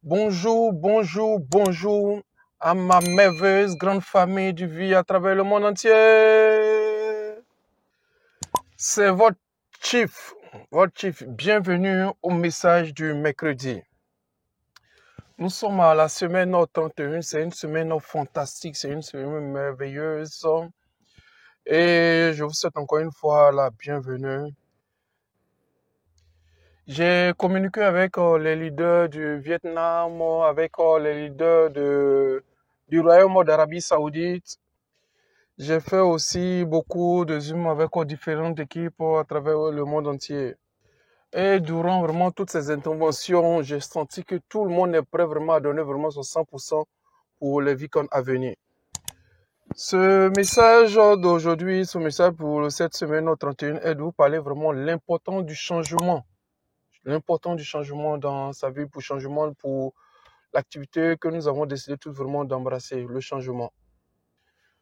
Bonjour, bonjour, bonjour à ma merveilleuse grande famille du vie à travers le monde entier. C'est votre chief. Bienvenue au message du mercredi. Nous sommes à la semaine 31. C'est une semaine fantastique, c'est une semaine merveilleuse. Et je vous souhaite encore une fois la bienvenue. J'ai communiqué avec les leaders du Vietnam, avec les leaders du Royaume d'Arabie Saoudite. J'ai fait aussi beaucoup de Zoom avec différentes équipes à travers le monde entier. Et durant vraiment toutes ces interventions, j'ai senti que tout le monde est prêt vraiment à donner vraiment son 100% pour les VCon à venir. Ce message d'aujourd'hui, ce message pour cette semaine au 31 est de vous parler vraiment de l'importance du changement. L'importance du changement dans sa vie, pour changement, pour l'activité que nous avons décidé tous vraiment d'embrasser, le changement.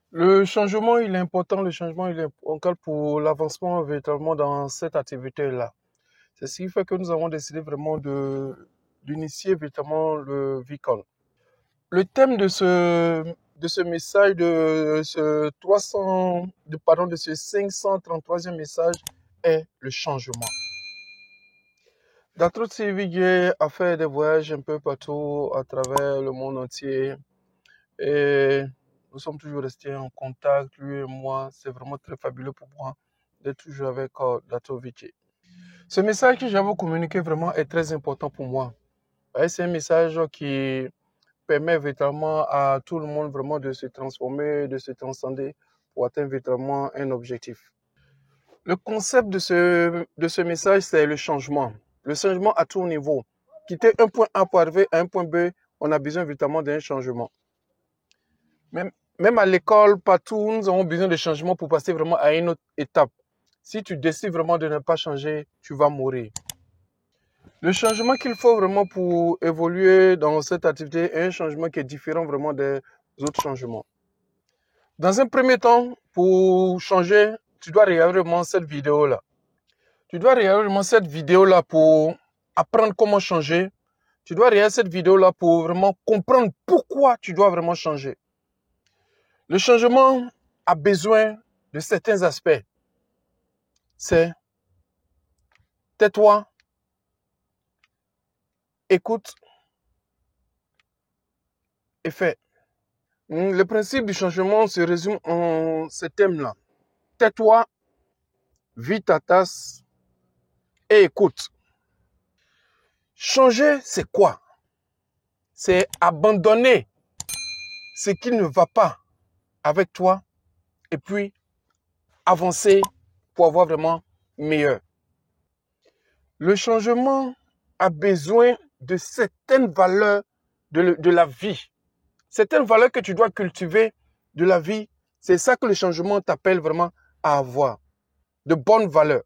Le changement, il est important, le changement, il est important pour l'avancement véritablement dans cette activité-là. C'est ce qui fait que nous avons décidé vraiment d'initier véritablement le VCon. Le thème de ce message, de ce 533e message est le changement. Dr. Sylvie a fait des voyages un peu partout à travers le monde entier et nous sommes toujours restés en contact, lui et moi. C'est vraiment très fabuleux pour moi d'être toujours avec Dr. Vicky. Ce message que j'ai à vous communiquer vraiment est très important pour moi. C'est un message qui permet véritablement à tout le monde vraiment de se transformer, de se transcender pour atteindre véritablement un objectif. Le concept de ce message, c'est le changement. Le changement à tout niveau. Quitter un point A pour arriver à un point B, on a besoin véritablement d'un changement. Même à l'école, partout, nous avons besoin de changement pour passer vraiment à une autre étape. Si tu décides vraiment de ne pas changer, tu vas mourir. Le changement qu'il faut vraiment pour évoluer dans cette activité est un changement qui est différent vraiment des autres changements. Dans un premier temps, pour changer, tu dois regarder vraiment cette vidéo-là. Tu dois regarder vraiment cette vidéo-là pour apprendre comment changer. Tu dois regarder cette vidéo-là pour vraiment comprendre pourquoi tu dois vraiment changer. Le changement a besoin de certains aspects. C'est tais-toi, écoute et fais. Le principe du changement se résume en ces thèmes-là. Tais-toi, vis ta tasse et écoute. Changer, c'est quoi? C'est abandonner ce qui ne va pas avec toi et puis avancer pour avoir vraiment meilleur. Le changement a besoin de certaines valeurs de la vie. Certaines valeurs que tu dois cultiver de la vie, c'est ça que le changement t'appelle vraiment à avoir. De bonnes valeurs.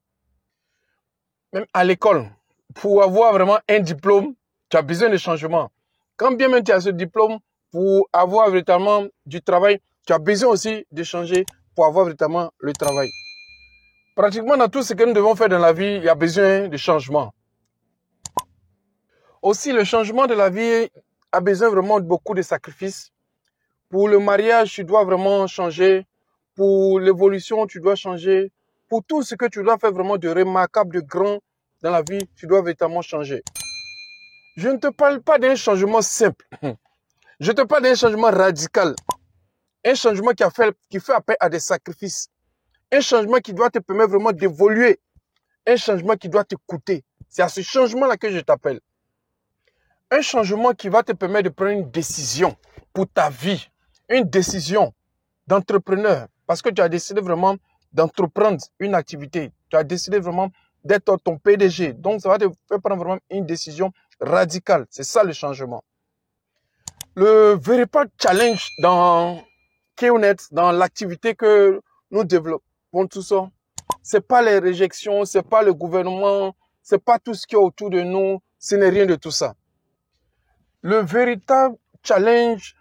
Même à l'école, pour avoir vraiment un diplôme, tu as besoin de changement. Quand bien même tu as ce diplôme, pour avoir véritablement du travail, tu as besoin aussi de changer pour avoir véritablement le travail. Pratiquement dans tout ce que nous devons faire dans la vie, il y a besoin de changement. Aussi, le changement de la vie a besoin vraiment de beaucoup de sacrifices. Pour le mariage, tu dois vraiment changer. Pour l'évolution, tu dois changer. Pour tout ce que tu dois faire vraiment de remarquable, de grand dans la vie, tu dois véritablement changer. Je ne te parle pas d'un changement simple. Je te parle d'un changement radical. Un changement qui fait appel à des sacrifices. Un changement qui doit te permettre vraiment d'évoluer. Un changement qui doit te coûter. C'est à ce changement-là que je t'appelle. Un changement qui va te permettre de prendre une décision pour ta vie. Une décision d'entrepreneur. Parce que tu as décidé vraiment d'entreprendre une activité. Tu as décidé vraiment d'être ton PDG. Donc, ça va te faire prendre vraiment une décision radicale. C'est ça le changement. Le véritable challenge dans KUNet, dans l'activité que nous développons tout ça, c'est pas les réjections, c'est pas le gouvernement, c'est pas tout ce qui est autour de nous, ce n'est rien de tout ça. Le véritable challenge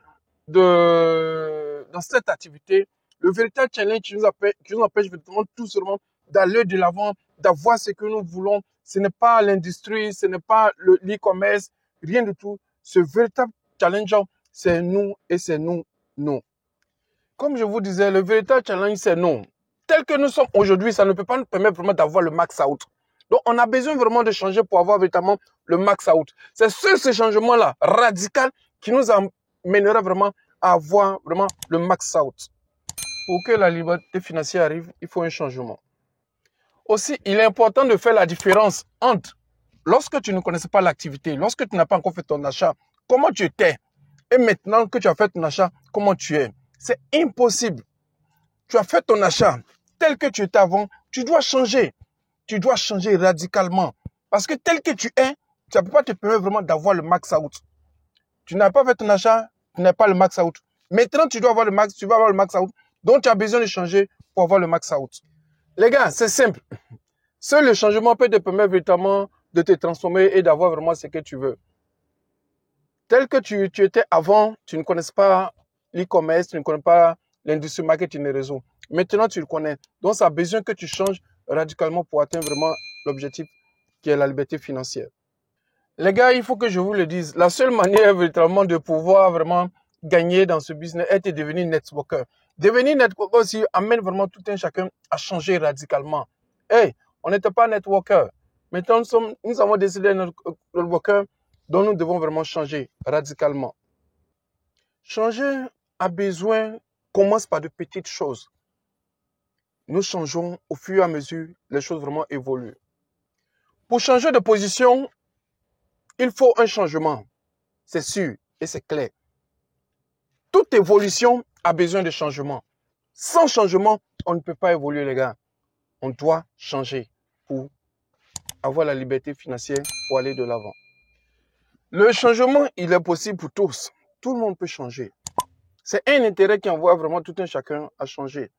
dans cette activité, le véritable challenge qui nous empêche vraiment tout simplement d'aller de l'avant, d'avoir ce que nous voulons, ce n'est pas l'industrie, ce n'est pas l'e-commerce, rien du tout. Ce véritable challenge, c'est nous et c'est nous, nous. Comme je vous disais, le véritable challenge, c'est nous. Tel que nous sommes aujourd'hui, ça ne peut pas nous permettre vraiment d'avoir le max out. Donc, on a besoin vraiment de changer pour avoir véritablement le max out. C'est ce changement-là, radical, qui nous amènera vraiment à avoir vraiment le max out. Pour que la liberté financière arrive, il faut un changement. Aussi, il est important de faire la différence entre lorsque tu ne connaissais pas l'activité, lorsque tu n'as pas encore fait ton achat, comment tu étais, et maintenant que tu as fait ton achat, comment tu es. C'est impossible. Tu as fait ton achat tel que tu étais avant, tu dois changer. Tu dois changer radicalement. Parce que tel que tu es, ça ne peut pas te permettre vraiment d'avoir le max out. Tu n'as pas fait ton achat, tu n'as pas le max out. Maintenant, tu dois avoir le max, tu vas avoir le max out. Donc, tu as besoin de changer pour avoir le max out. Les gars, c'est simple. Seul le changement peut te permettre véritablement de te transformer et d'avoir vraiment ce que tu veux. Tel que tu étais avant, tu ne connaissais pas l'e-commerce, tu ne connais pas l'industrie marketing et réseau. Maintenant, tu le connais. Donc, ça a besoin que tu changes radicalement pour atteindre vraiment l'objectif qui est la liberté financière. Les gars, il faut que je vous le dise. La seule manière véritablement de pouvoir vraiment gagner dans ce business est de devenir networker. Devenir networker aussi amène vraiment tout un chacun à changer radicalement. Hey, on n'était pas networker. Maintenant, nous avons décidé d'être networker, donc nous devons vraiment changer radicalement. Changer a besoin, commence par de petites choses. Nous changeons au fur et à mesure, les choses vraiment évoluent. Pour changer de position, il faut un changement. C'est sûr et c'est clair. Toute évolution a besoin de changement. Sans changement, on ne peut pas évoluer, les gars. On doit changer pour avoir la liberté financière pour aller de l'avant. Le changement, il est possible pour tous. Tout le monde peut changer. C'est un intérêt qui envoie vraiment tout un chacun à changer.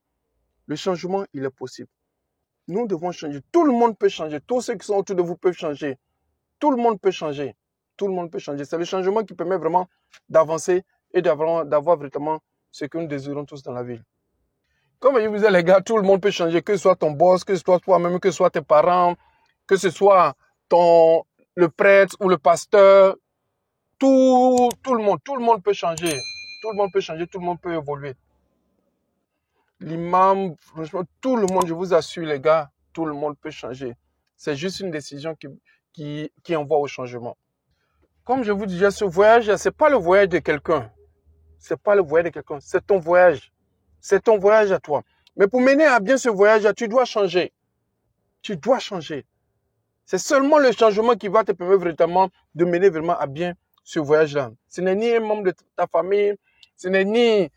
Le changement, il est possible. Nous devons changer. Tout le monde peut changer. Tous ceux qui sont autour de vous peuvent changer. Tout le monde peut changer. Tout le monde peut changer. C'est le changement qui permet vraiment d'avancer et d'avoir véritablement ce que nous désirons tous dans la vie. Comme je vous disais, les gars, tout le monde peut changer. Que ce soit ton boss, que ce soit toi-même, que ce soit tes parents, que ce soit le prêtre ou le pasteur. Tout le monde peut changer. Tout le monde peut changer, tout le monde peut évoluer. L'imam, franchement, tout le monde, je vous assure, les gars, tout le monde peut changer. C'est juste une décision qui envoie au changement. Comme je vous disais, ce voyage, ce n'est pas le voyage de quelqu'un. Ce n'est pas le voyage de quelqu'un, c'est ton voyage. C'est ton voyage à toi. Mais pour mener à bien ce voyage, tu dois changer. Tu dois changer. C'est seulement le changement qui va te permettre véritablement de mener vraiment à bien ce voyage-là. Ce n'est ni un membre de ta famille, ce n'est ni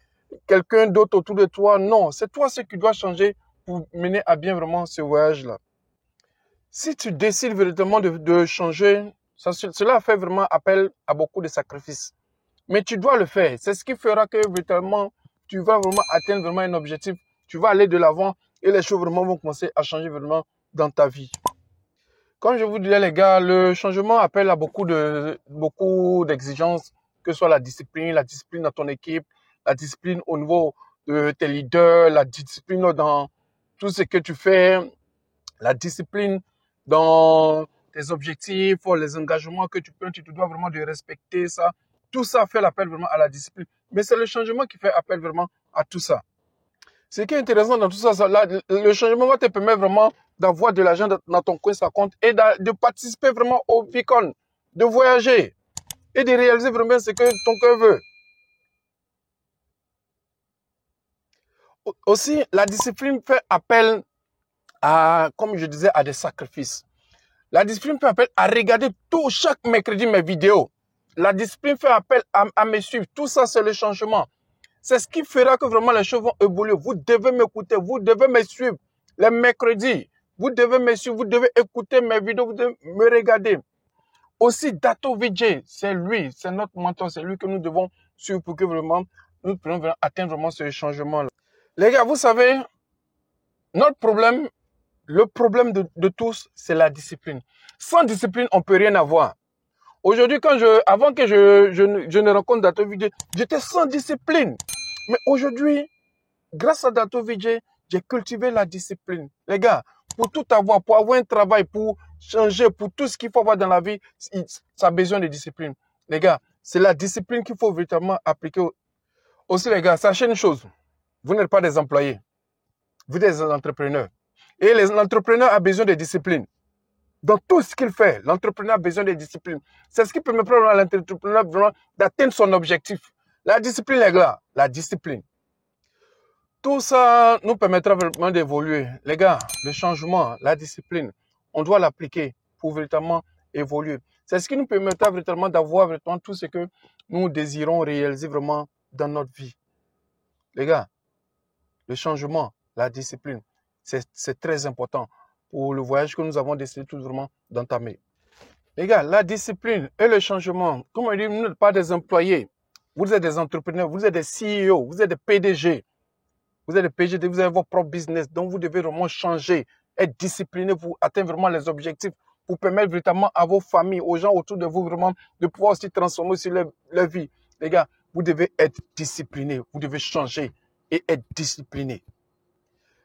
quelqu'un d'autre autour de toi. Non, c'est toi ce qui dois changer pour mener à bien vraiment ce voyage-là. Si tu décides véritablement de changer, cela fait vraiment appel à beaucoup de sacrifices. Mais tu dois le faire. C'est ce qui fera que véritablement, tu vas vraiment atteindre vraiment un objectif. Tu vas aller de l'avant et les choses vraiment vont commencer à changer vraiment dans ta vie. Comme je vous disais, les gars, le changement appelle à beaucoup d'exigences, que ce soit la discipline dans ton équipe, la discipline au niveau de tes leaders, la discipline dans tout ce que tu fais, la discipline dans tes objectifs, les engagements que tu prends, tu te dois vraiment de respecter ça. Tout ça fait l'appel vraiment à la discipline. Mais c'est le changement qui fait appel vraiment à tout ça. Ce qui est intéressant dans tout ça, le changement va te permettre vraiment d'avoir de l'argent dans ton coin, ça compte, et de participer vraiment au Vicon, de voyager et de réaliser vraiment ce que ton cœur veut. Aussi, la discipline fait appel à, comme je disais, à des sacrifices. La discipline fait appel à regarder chaque mercredi mes vidéos. La discipline fait appel à me suivre. Tout ça, c'est le changement. C'est ce qui fera que vraiment les choses vont évoluer. Vous devez m'écouter, vous devez me suivre les mercredis. Vous devez me suivre, vous devez écouter mes vidéos, vous devez me regarder. Aussi, Dato Vijay, c'est lui, c'est notre mentor, c'est lui que nous devons suivre pour que vraiment nous puissions atteindre vraiment ce changement-là. Les gars, vous savez, notre problème, le problème de tous, c'est la discipline. Sans discipline, on ne peut rien avoir. Aujourd'hui, avant que je ne rencontre Dato Vijay, j'étais sans discipline. Mais aujourd'hui, grâce à Dato Vijay, j'ai cultivé la discipline. Les gars, pour tout avoir, pour avoir un travail, pour changer, pour tout ce qu'il faut avoir dans la vie, ça a besoin de discipline. Les gars, C'est la discipline qu'il faut véritablement appliquer. Aussi, les gars, sachez une chose. Vous n'êtes pas des employés. Vous êtes des entrepreneurs. Et l'entrepreneur a besoin de discipline. Dans tout ce qu'il fait, l'entrepreneur a besoin de discipline. C'est ce qui permet à l'entrepreneur vraiment d'atteindre son objectif. La discipline, les gars, la discipline. Tout ça nous permettra vraiment d'évoluer. Les gars, le changement, la discipline, on doit l'appliquer pour véritablement évoluer. C'est ce qui nous permettra véritablement d'avoir véritablement tout ce que nous désirons réaliser vraiment dans notre vie. Les gars, le changement, la discipline, c'est très important pour le voyage que nous avons décidé tout vraiment d'entamer. Les gars, la discipline et le changement, comme on dit, vous n'êtes pas des employés. Vous êtes des entrepreneurs, vous êtes des CEO, vous êtes des PDG. Vous êtes des PDG, vous avez votre propre business. Donc, vous devez vraiment changer, être discipliné pour atteindre vraiment les objectifs, pour permettre véritablement à vos familles, aux gens autour de vous, vraiment, de pouvoir aussi transformer sur leur vie. Les gars, vous devez être discipliné. Vous devez changer et être discipliné.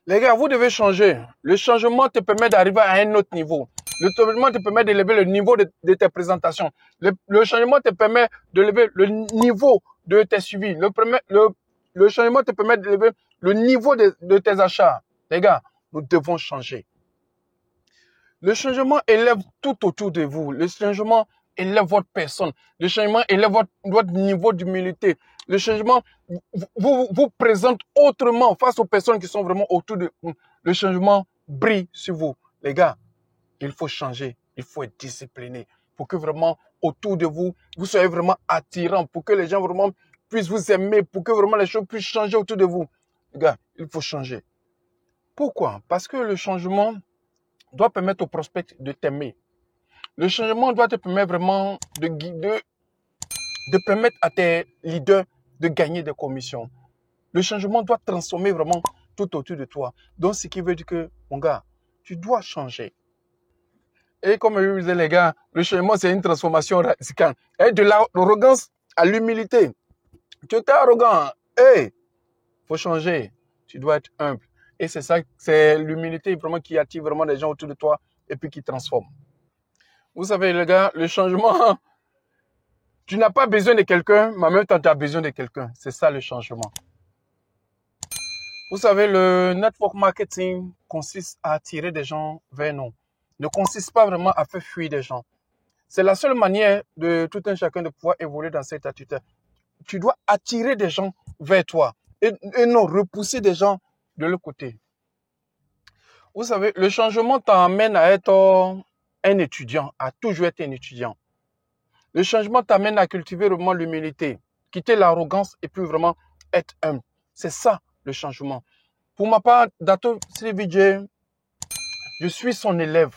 Les gars, vous devez changer. Le changement te permet d'arriver à un autre niveau. Le changement te permet d'élever le niveau de tes présentations. Le changement te permet d'élever le niveau de tes suivis. Le changement te permet d'élever le niveau de tes achats. Les gars, nous devons changer. Le changement élève tout autour de vous. Le changement élève votre personne. Le changement élève votre niveau d'humilité. Le changement vous présente autrement face aux personnes qui sont vraiment autour de vous. Le changement brille sur vous. Les gars, il faut changer. Il faut être discipliné pour que vraiment autour de vous, vous soyez vraiment attirant, pour que les gens vraiment puissent vous aimer, pour que vraiment les choses puissent changer autour de vous. Les gars, il faut changer. Pourquoi? Parce que le changement doit permettre aux prospects de t'aimer. Le changement doit te permettre vraiment de permettre à tes leaders de gagner des commissions. Le changement doit transformer vraiment tout autour de toi. Donc, ce qui veut dire que, mon gars, tu dois changer. Et comme je vous disais, les gars, le changement, c'est une transformation radicale. Et de l'arrogance à l'humilité. Tu es arrogant. Hey, faut changer. Tu dois être humble. Et c'est ça, c'est l'humilité vraiment qui attire vraiment les gens autour de toi et puis qui transforme. Vous savez, les gars, le changement, tu n'as pas besoin de quelqu'un, mais en même temps, tu as besoin de quelqu'un. C'est ça le changement. Vous savez, le network marketing consiste à attirer des gens vers nous. Ne consiste pas vraiment à faire fuir des gens. C'est la seule manière de tout un chacun de pouvoir évoluer dans cette attitude. Tu dois attirer des gens vers toi et non repousser des gens de l'autre côté. Vous savez, le changement t'amène à être un étudiant, à toujours être un étudiant. Le changement t'amène à cultiver vraiment l'humilité, quitter l'arrogance et puis vraiment être humble. C'est ça le changement. Pour ma part, Dato Sri Vijay, je suis son élève.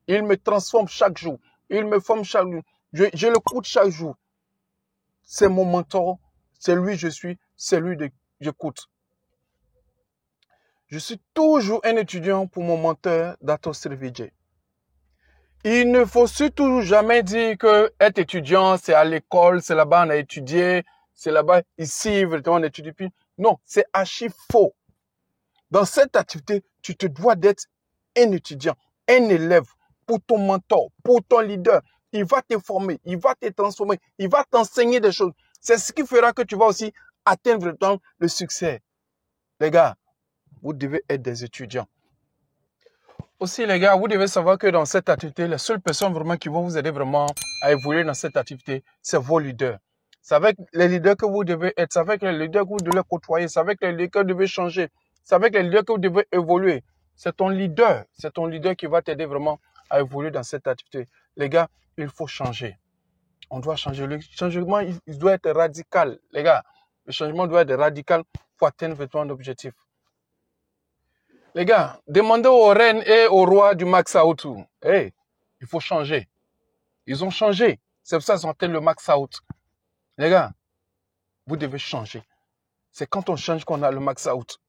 Il me transforme chaque jour. Il me forme chaque jour. Je l'écoute chaque jour. C'est mon mentor. C'est lui je suis. C'est lui que j'écoute. Je suis toujours un étudiant pour mon mentor, Dato Sri Vijay. Il ne faut surtout jamais dire que être étudiant, c'est à l'école, c'est là-bas on a étudié, c'est là-bas, ici, vraiment on étudie plus. Non, c'est archi faux. Dans cette activité, tu te dois d'être un étudiant, un élève pour ton mentor, pour ton leader. Il va te former, il va te transformer, il va t'enseigner des choses. C'est ce qui fera que tu vas aussi atteindre le succès. Les gars, vous devez être des étudiants. Aussi, les gars, vous devez savoir que dans cette activité, les seules personnes vraiment qui vont vous aider vraiment à évoluer dans cette activité, c'est vos leaders. C'est avec les leaders que vous devez être, c'est avec les leaders que vous devez côtoyer, c'est avec les leaders que vous devez changer, c'est avec les leaders que vous devez évoluer. C'est ton leader qui va t'aider vraiment à évoluer dans cette activité. Les gars, il faut changer. On doit changer. Le changement, il doit être radical. Les gars, le changement doit être radical pour atteindre ton objectif. Les gars, demandez aux reines et aux rois du Max Out. Hey, il faut changer. Ils ont changé. C'est pour ça qu'ils ont atteint le Max Out. Les gars, vous devez changer. C'est quand on change qu'on a le Max Out.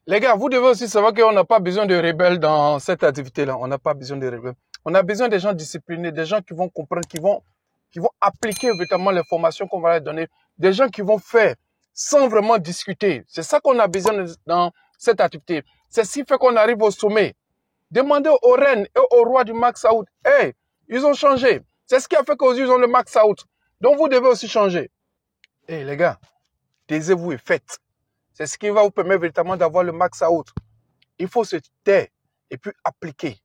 Les gars, vous devez aussi savoir qu'on n'a pas besoin de rebelles dans cette activité-là. On n'a pas besoin de rebelles. On a besoin des gens disciplinés, des gens qui vont comprendre, qui vont appliquer véritablement les formations qu'on va leur donner, des gens qui vont faire sans vraiment discuter. C'est ça qu'on a besoin dans cette activité. C'est ce qui fait qu'on arrive au sommet. Demandez aux reines et aux rois du Max Out. Hey, ils ont changé. C'est ce qui a fait qu'aujourd'hui, ils ont le max out. Donc, vous devez aussi changer. Eh, les gars, taisez-vous et faites. C'est ce qui va vous permettre véritablement d'avoir le max out. Il faut se taire et puis appliquer.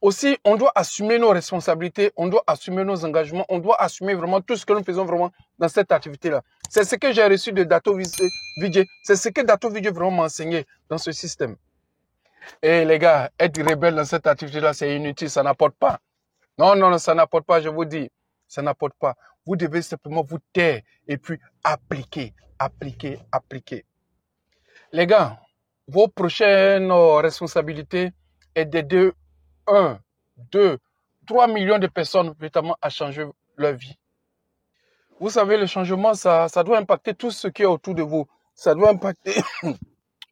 Aussi, on doit assumer nos responsabilités, on doit assumer nos engagements, on doit assumer vraiment tout ce que nous faisons vraiment dans cette activité-là. C'est ce que j'ai reçu de Dato Vijay. C'est ce que Dato Vijay vraiment m'a enseigné dans ce système. Et les gars, être rebelle dans cette activité-là, c'est inutile, ça n'apporte pas. Non, non, non, ça n'apporte pas, je vous dis. Ça n'apporte pas. Vous devez simplement vous taire et puis appliquer, appliquer, appliquer. Les gars, vos prochaines responsabilités est d'aider 1, 2, 3 millions de personnes notamment à changer leur vie. Vous savez, le changement, ça doit impacter tout ce qui est autour de vous. Ça doit impacter,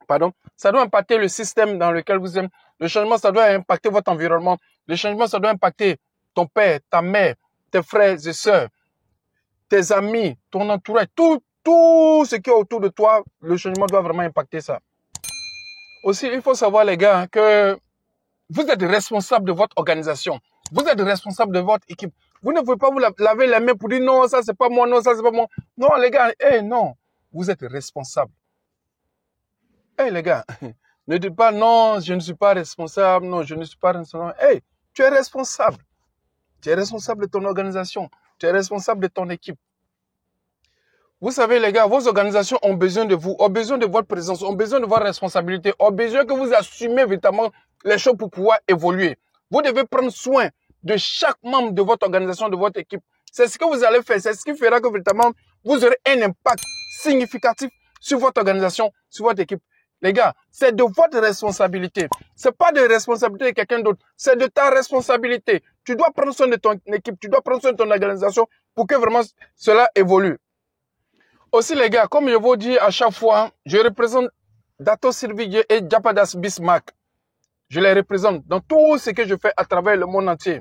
pardon, ça doit impacter le système dans lequel vous êtes. Le changement, ça doit impacter votre environnement. Le changement, ça doit impacter ton père, ta mère, tes frères et sœurs, tes amis, ton entourage, tout ce qui est autour de toi. Le changement doit vraiment impacter ça. Aussi, il faut savoir, les gars, que vous êtes responsable de votre organisation. Vous êtes responsable de votre équipe. Vous ne pouvez pas vous laver les mains pour dire non, ça c'est pas moi, non, ça c'est pas moi. Non, les gars, non. Vous êtes responsable. Les gars, ne dites pas non, je ne suis pas responsable, non, je ne suis pas responsable. Tu es responsable. Tu es responsable de ton organisation. Tu es responsable de ton équipe. Vous savez, les gars, vos organisations ont besoin de vous, ont besoin de votre présence, ont besoin de votre responsabilité, ont besoin que vous assumez véritablement les choses pour pouvoir évoluer. Vous devez prendre soin de chaque membre de votre organisation, de votre équipe. C'est ce que vous allez faire. C'est ce qui fera que véritablement vous aurez un impact significatif sur votre organisation, sur votre équipe. Les gars, c'est de votre responsabilité. C'est pas de responsabilité de quelqu'un d'autre. C'est de ta responsabilité. Tu dois prendre soin de ton équipe. Tu dois prendre soin de ton organisation pour que vraiment cela évolue. Aussi, les gars, comme je vous dis à chaque fois, je représente Dato Vijay et Japadas Bismarck. Je les représente dans tout ce que je fais à travers le monde entier.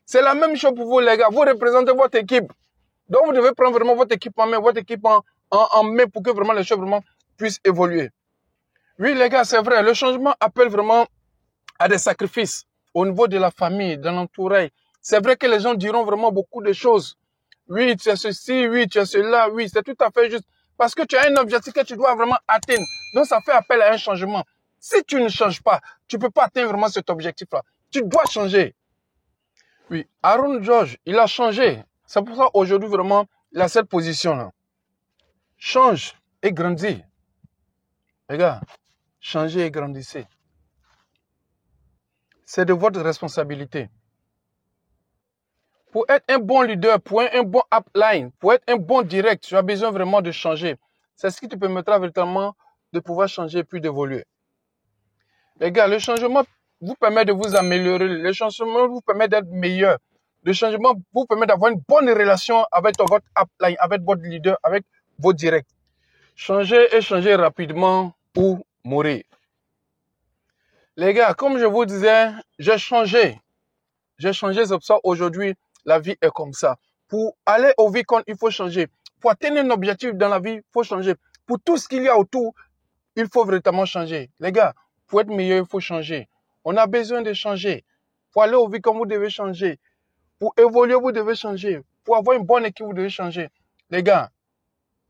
C'est la même chose pour vous, les gars. Vous représentez votre équipe. Donc, vous devez prendre vraiment votre équipe en main, votre équipe en main pour que vraiment les choses vraiment puissent évoluer. Oui, les gars, c'est vrai. Le changement appelle vraiment à des sacrifices au niveau de la famille, de l'entourage. C'est vrai que les gens diront vraiment beaucoup de choses. Oui, tu as ceci, oui, tu as cela, oui, c'est tout à fait juste. Parce que tu as un objectif que tu dois vraiment atteindre. Donc, ça fait appel à un changement. Si tu ne changes pas, tu ne peux pas atteindre vraiment cet objectif-là. Tu dois changer. Oui, Aaron George, il a changé. C'est pour ça aujourd'hui, vraiment, il a cette position-là. Change et grandis. Les gars, changez et grandissez. C'est de votre responsabilité. Pour être un bon leader, pour être un bon upline, pour être un bon direct, tu as besoin vraiment de changer. C'est ce qui te permettra véritablement de pouvoir changer puis d'évoluer. Les gars, le changement vous permet de vous améliorer. Le changement vous permet d'être meilleur. Le changement vous permet d'avoir une bonne relation avec votre upline, avec votre leader, avec vos directs. Changer et changer rapidement ou mourir. Les gars, comme je vous disais, j'ai changé. J'ai changé, c'est pour ça aujourd'hui, la vie est comme ça. Pour aller au VCon, il faut changer. Pour atteindre un objectif dans la vie, il faut changer. Pour tout ce qu'il y a autour, il faut véritablement changer. Les gars, pour être meilleur, il faut changer. On a besoin de changer. Pour aller au VCon, vous devez changer. Pour évoluer, vous devez changer. Pour avoir une bonne équipe, vous devez changer. Les gars,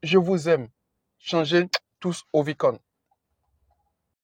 je vous aime. Changez tous au VCon.